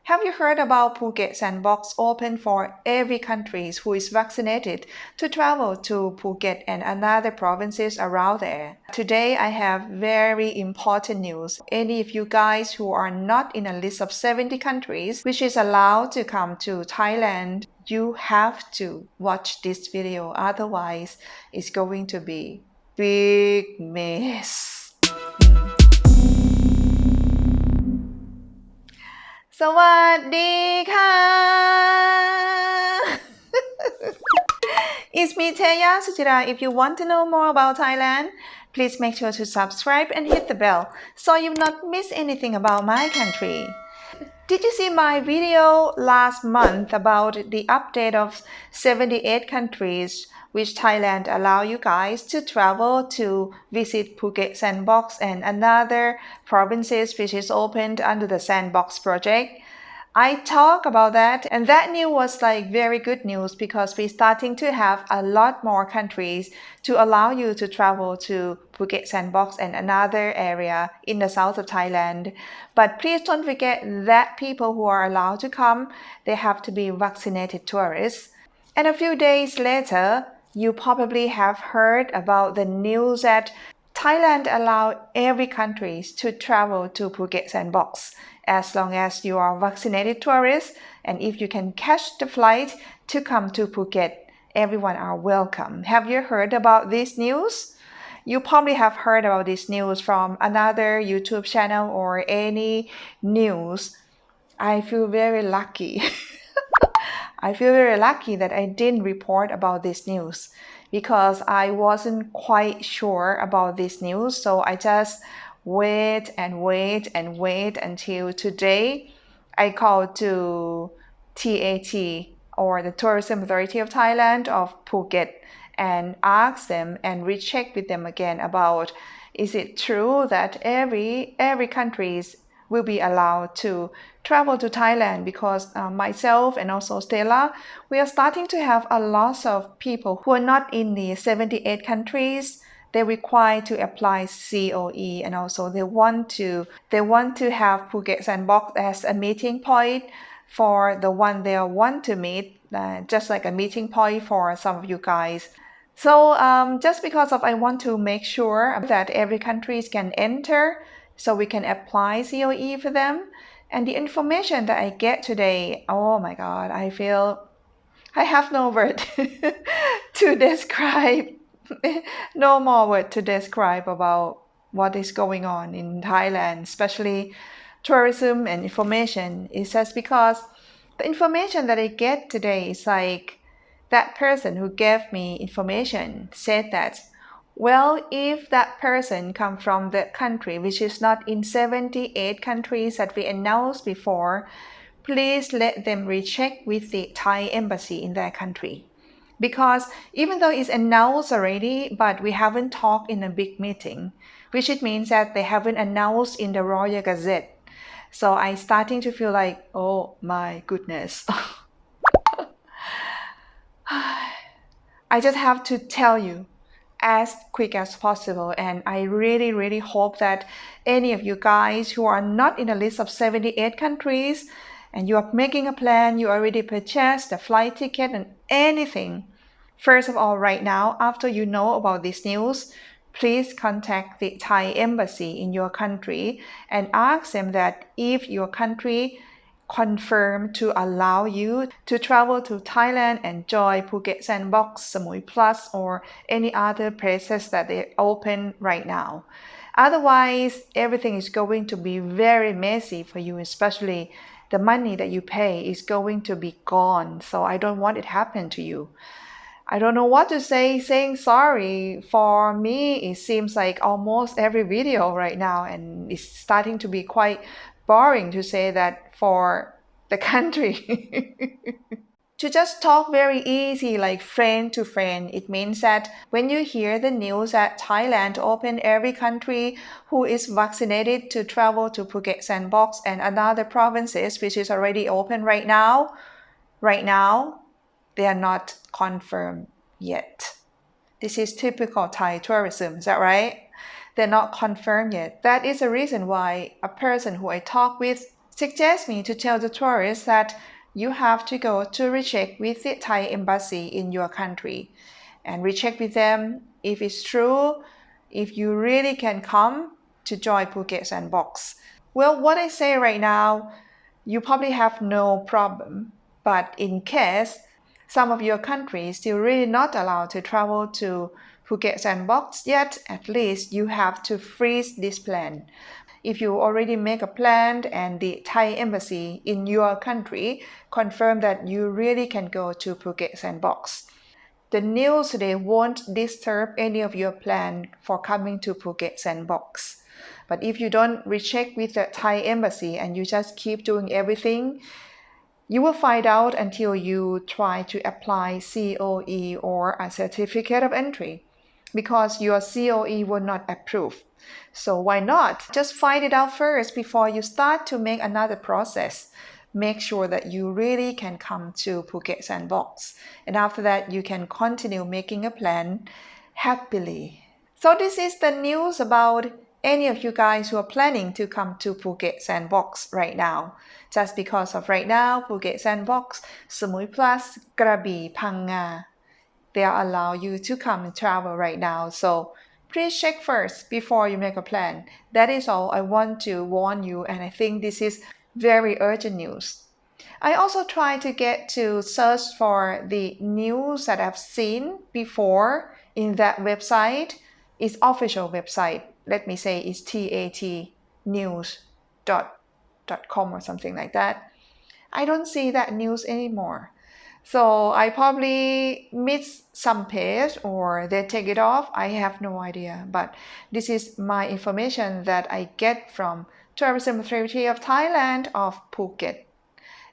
Have you heard about Phuket Sandbox open for every country who is vaccinated to travel to Phuket and other provinces around there? Today I have very important news. Any of you guys who are not in a list of 70 countries which is allowed to come to Thailand, you have to watch this video, otherwise it's going to be big mess. สวัสดีค่ะ It's me Teya Suchira. If you want to know more about Thailand, please make sure to subscribe and hit the bell so you will not miss anything about my country. Did you see my video last month about the update of 78 countries which Thailand allow you guys to travel to visit Phuket Sandbox and another provinces which is opened under the Sandbox project? I talk about that, and that news was like very good news because we're starting to have a lot more countries to allow you to travel to Phuket Sandbox and another area in the south of Thailand. But please don't forget that people who are allowed to come, they have to be vaccinated tourists. And a few days later, you probably have heard about the news that Thailand allowed every country to travel to Phuket Sandbox as long as you are vaccinated tourists, and if you can catch the flight to come to Phuket, everyone are welcome. Have you heard about this news? You probably have heard about this news from another YouTube channel or any news. I feel very lucky. I feel very lucky that I didn't report about this news because I wasn't quite sure about this news, so I just wait until today. I called to TAT or the Tourism Authority of Thailand of Phuket and asked them and recheck with them again about is it true that every countries will be allowed to travel to Thailand because myself and also Stella, we are starting to have a lot of people who are not in the 78 countries. They require to apply COE and also they want to have Phuket Sandbox as a meeting point for the one they want to meet, just like a meeting point for some of you guys. So just because of I want to make sure that every country can enter so we can apply COE for them. And the information that I get today, oh my God, I feel I have no word to describe, no more word to describe about what is going on in Thailand, especially tourism and information. It's just because the information that I get today is like that person who gave me information said that, well, if that person come from the country which is not in 78 countries that we announced before, please let them recheck with the Thai embassy in their country. Because even though it's announced already, but we haven't talked in a big meeting, which it means that they haven't announced in the Royal Gazette. So I'm starting to feel like, oh my goodness. I just have to tell you as quick as possible, and I really hope that any of you guys who are not in a list of 78 countries and you are making a plan, you already purchased the flight ticket and anything. First of all, right now, after you know about this news, please contact the Thai embassy in your country and ask them that if your country confirm to allow you to travel to Thailand and join Phuket Sandbox, SHA Plus, or any other places that they open right now. Otherwise, everything is going to be very messy for you, especially the money that you pay is going to be gone. So I don't want it to happen to you. I don't know what to say. Saying sorry for me, it seems like almost every video right now, and it's starting to be quite boring to say that for the country. To just talk very easy like friend to friend, it means that when you hear the news that Thailand opened every country who is vaccinated to travel to Phuket Sandbox and another provinces which is already open right now, they are not confirmed yet. This is typical Thai tourism, is that right? They're not confirmed yet. That is the reason why a person who I talk with suggest me to tell the tourists that you have to go to recheck with the Thai embassy in your country and recheck with them if it's true, if you really can come to join Phuket Sandbox. Well, what I say right now, you probably have no problem, but in case some of your countries still really not allowed to travel to Phuket Sandbox yet, at least you have to freeze this plan. If you already make a plan and the Thai embassy in your country confirm that you really can go to Phuket Sandbox, the news today won't disturb any of your plan for coming to Phuket Sandbox. But if you don't recheck with the Thai embassy and you just keep doing everything, you will find out until you try to apply COE or a certificate of entry because your COE will not approve. So why not? Just find it out first before you start to make another process. Make sure that you really can come to Phuket Sandbox. And after that, you can continue making a plan happily. So this is the news about any of you guys who are planning to come to Phuket Sandbox right now. Just because of right now, Phuket Sandbox, Samui Plus, Krabi, Phang they allow you to come and travel right now. So please check first before you make a plan. That is all I want to warn you, and I think this is very urgent news. I also try to get to search for the news that I've seen before in that website. It's official website. Let me say it's tatnews.com or something like that. I don't see that news anymore. So I probably missed some page or they take it off. I have no idea. But this is my information that I get from Tourism Authority of Thailand of Phuket.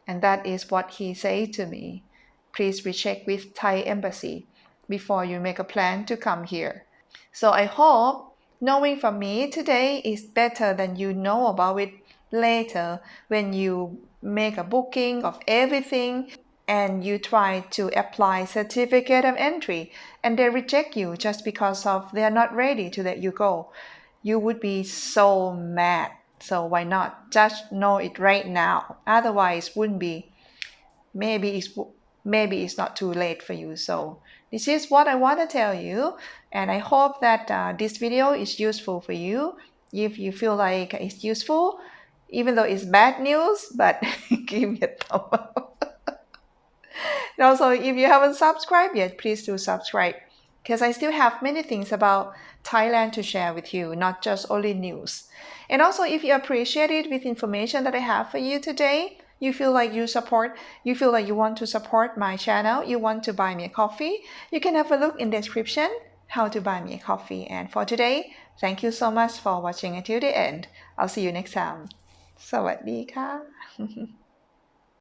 And that is what he said to me. Please recheck with Thai embassy before you make a plan to come here. So I hope knowing from me today is better than you know about it later when you make a booking of everything and you try to apply certificate of entry and they reject you just because of they are not ready to let you go. You would be so mad. So why not just know it right now? Otherwise, wouldn't be. Maybe it's not too late for you. So this is what I want to tell you, and I hope that this video is useful for you. If you feel like it's useful, even though it's bad news, but give me a thumb up. And also, if you haven't subscribed yet, please do subscribe because I still have many things about Thailand to share with you, not just only news. And also, if you appreciate it with information that I have for you today, you feel like you want to support my channel, you want to buy me a coffee, you can have a look in the description how to buy me a coffee. And for today, thank you so much for watching until the end. I'll see you next time. สวัสดีค่ะ